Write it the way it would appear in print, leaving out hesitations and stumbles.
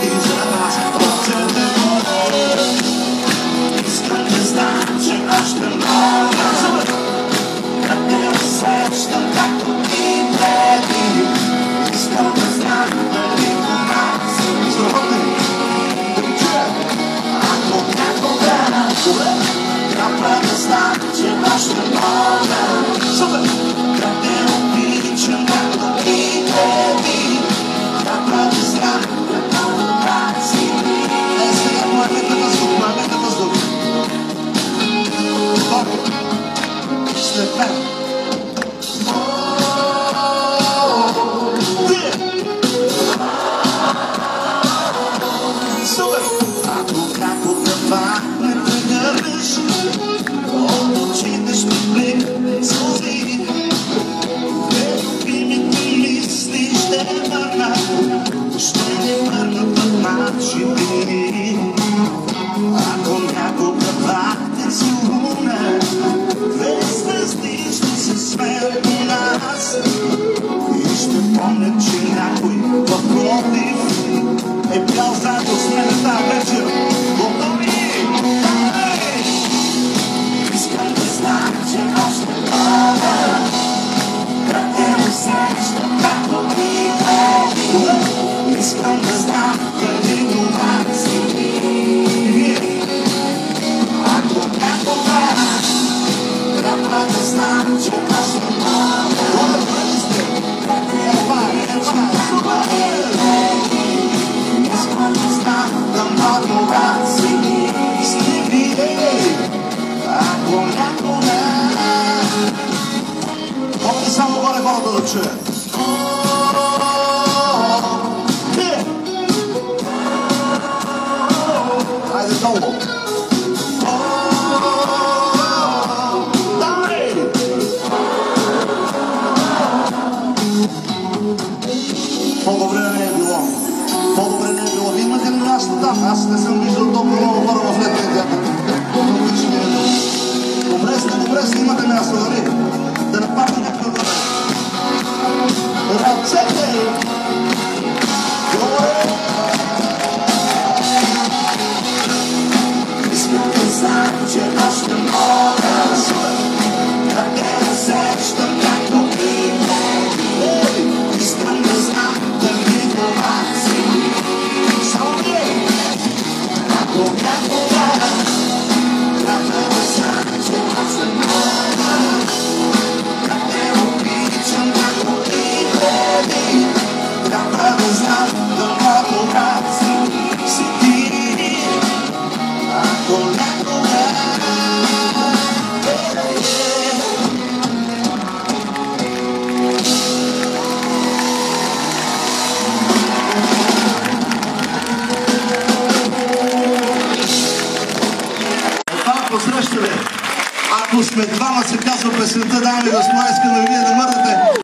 и за нас оценен. Искам да знам, че още мога да те усещам, както ти преди. Искам да знам дали това си сработи. Ако някога трябва да знам, че още мога да те обичам, както ти преди. Трябва да знам дали това си. Сега младите въздух, младите въздух. След мен. Ако това не прегърнеш, от очите ще бликнат сълзи. Любимите мисли ще върнат, ще ни върнат в наши дни. Ако някога вахте си луна, две звезди ще се смеят у нас и ще помнят, че някой в Пловдив е бял заедно с мен тази вечер. Готови? Искам да знам, че още мога да те усещам, както ти преди. Искам да знам дали това си ти. Ако някога трябва да знам, че още мога да те усещам, както ти преди. Искам да знам да мога си стиги. Ако някога може само горе хората да чуят. Хайде долу. По-добре не е било. По-добре не е било. Вие имате ли място там? Аз не съм виждал толкова много хора в летния театър. Добре сте, имате място, нали? Да нападна някакъв време. Ръцете! Горе! Искам да знам, че още мога да те усещам, както ти преди. Искам да знам дали това си. Само вие! Ако някога трябва да знам, че още мога да те обичам, както ти преди. Трябва да знам дали това си ти. Ако някога посрещаме. Ако сме двама, се казва песента, дами и господа, искам да вие да мърдате.